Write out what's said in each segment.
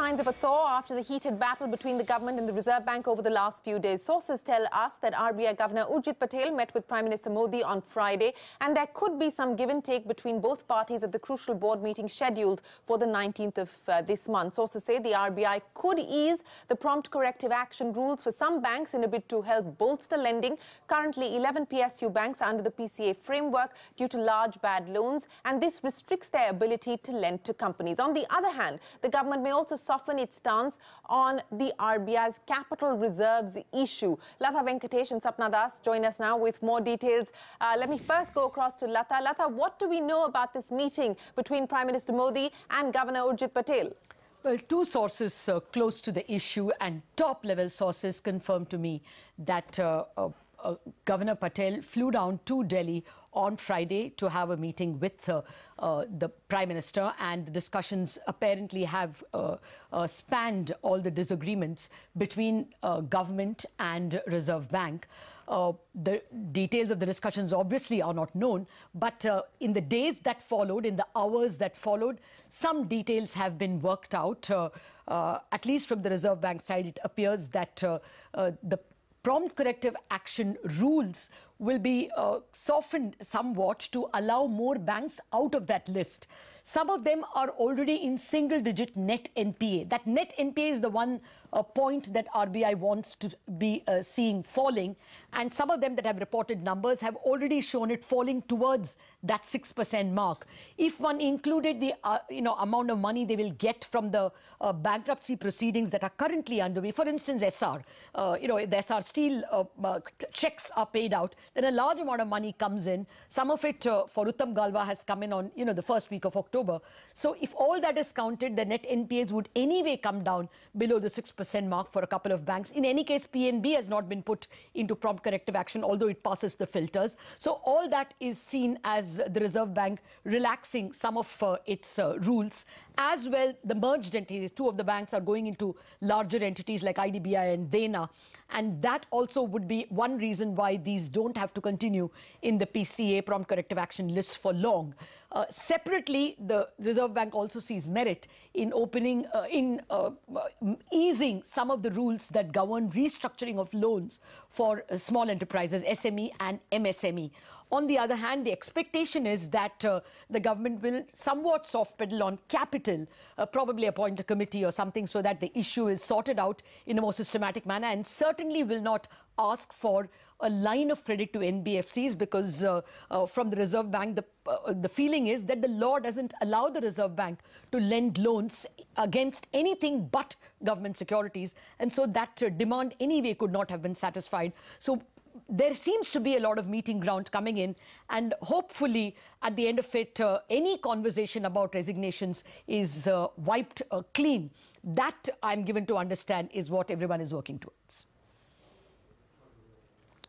signs of a thaw after the heated battle between the government and the Reserve Bank over the last few days. Sources tell us that RBI Governor Urjit Patel met with Prime Minister Modi on Friday, and there could be some give and take between both parties at the crucial board meeting scheduled for the 19th of this month. Sources say the RBI could ease the prompt corrective action rules for some banks in a bid to help bolster lending. Currently, 11 PSU banks are under the PCA framework due to large bad loans, and this restricts their ability to lend to companies. On the other hand, the government may also soften its stance on the RBI's capital reserves issue. Latha Venkatesh and Sapna Das join us now with more details. Let me first go across to Latha. Latha, what do we know about this meeting between Prime Minister Modi and Governor Urjit Patel? Well, two sources close to the issue and top-level sources confirmed to me that Governor Patel flew down to Delhi on Friday to have a meeting with the Prime Minister, and the discussions apparently have spanned all the disagreements between government and Reserve Bank. The details of the discussions obviously are not known, but in the days that followed, in the hours that followed, some details have been worked out. At least from the Reserve Bank side, it appears that the prompt corrective action rules will be softened somewhat to allow more banks out of that list. Some of them are already in single-digit net NPA. That net NPA is the one point that RBI wants to be seeing falling, and some of them that have reported numbers have already shown it falling towards that 6% mark. If one included the amount of money they will get from the bankruptcy proceedings that are currently underway, for instance, SR, the SR Steel checks are paid out, then a large amount of money comes in. Some of it for Uttam Galva has come in on the first week of October. So if all that is counted, the net NPAs would anyway come down below the 6% mark for a couple of banks. In any case, PNB has not been put into prompt corrective action, although it passes the filters. So all that is seen as the Reserve Bank relaxing some of its rules. As well, the merged entities, two of the banks are going into larger entities like IDBI and Dena. And that also would be one reason why these don't have to continue in the PCA, prompt corrective action list, for long. Separately, the Reserve Bank also sees merit in easing some of the rules that govern restructuring of loans for small enterprises, SME and MSME. On the other hand, the expectation is that the government will somewhat soft pedal on capital, probably appoint a committee or something so that the issue is sorted out in a more systematic manner, and certainly will not ask for a line of credit to NBFCs, because from the Reserve Bank, the feeling is that the law doesn't allow the Reserve Bank to lend loans against anything but government securities, and so that demand anyway could not have been satisfied. So there seems to be a lot of meeting ground coming in, and hopefully at the end of it, any conversation about resignations is wiped clean. That, I'm given to understand, is what everyone is working towards.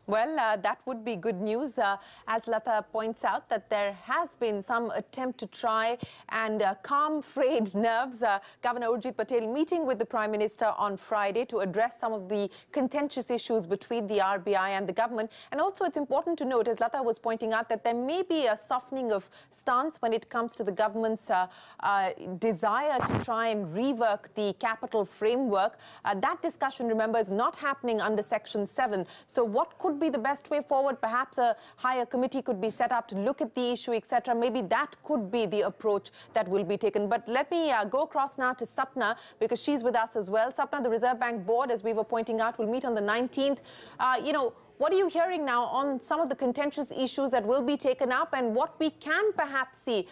Well, that would be good news, as Latha points out, that there has been some attempt to try and calm frayed nerves. Governor Urjit Patel meeting with the Prime Minister on Friday to address some of the contentious issues between the RBI and the government. And also, it's important to note, as Latha was pointing out, that there may be a softening of stance when it comes to the government's desire to try and rework the capital framework. That discussion, remember, is not happening under Section 7. So what could be the best way forward? Perhaps a higher committee could be set up to look at the issue, etc. Maybe that could be the approach that will be taken. But let me go across now to Sapna, because she's with us as well. Sapna, the Reserve Bank board, as we were pointing out, will meet on the 19th. What are you hearing now on some of the contentious issues that will be taken up, and what we can perhaps see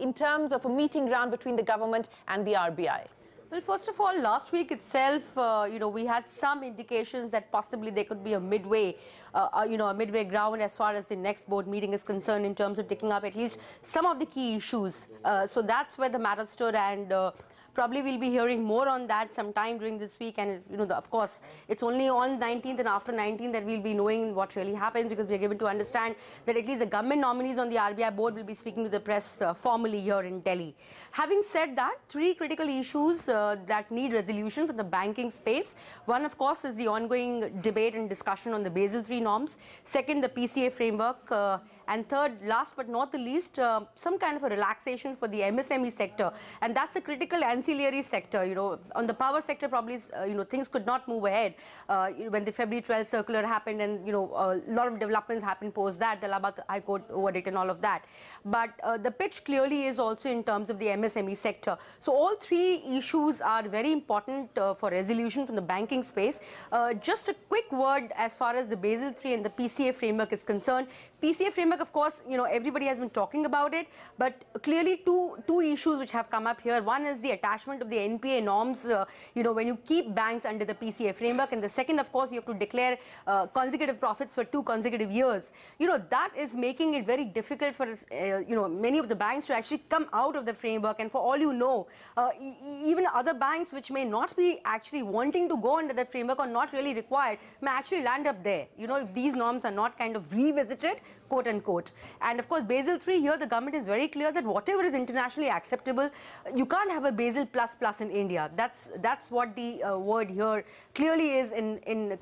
in terms of a meeting ground between the government and the RBI? Well, first of all, last week itself, we had some indications that possibly there could be a midway, a midway ground as far as the next board meeting is concerned, in terms of taking up at least some of the key issues. So that's where the matter stood, and probably we'll be hearing more on that sometime during this week. And, of course, it's only on 19th and after 19th that we'll be knowing what really happens, because we're given to understand that at least the government nominees on the RBI board will be speaking to the press formally here in Delhi. Having said that, three critical issues that need resolution from the banking space. One, of course, is the ongoing debate and discussion on the Basel III norms. Second, the PCA framework. And third, last but not the least, some kind of a relaxation for the MSME sector. And that's a critical and ancillary sector, on the power sector, probably, things could not move ahead when the February 12th circular happened, and, a lot of developments happened post that, the Allahabad High Court verdict and all of that. But the pitch clearly is also in terms of the MSME sector. So all three issues are very important for resolution from the banking space. Just a quick word as far as the Basel III and the PCA framework is concerned. PCA framework, of course, everybody has been talking about it, but clearly two issues which have come up here. One is the attachment of the NPA norms, when you keep banks under the PCA framework, and the second, of course, you have to declare consecutive profits for 2 consecutive years. That is making it very difficult for many of the banks to actually come out of the framework. And for all you know, even other banks which may not be actually wanting to go under that framework or not really required may actually land up there, if these norms are not kind of revisited, quote unquote. And of course, Basel III, here the government is very clear that whatever is internationally acceptable, you can't have a Basel plus in India. That's what the word here clearly is in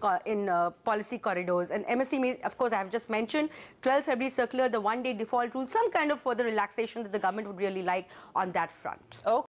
policy corridors. And MSME, of course, I have just mentioned 12 February circular, the one-day default rule, some kind of further relaxation that the government would really like on that front. Okay.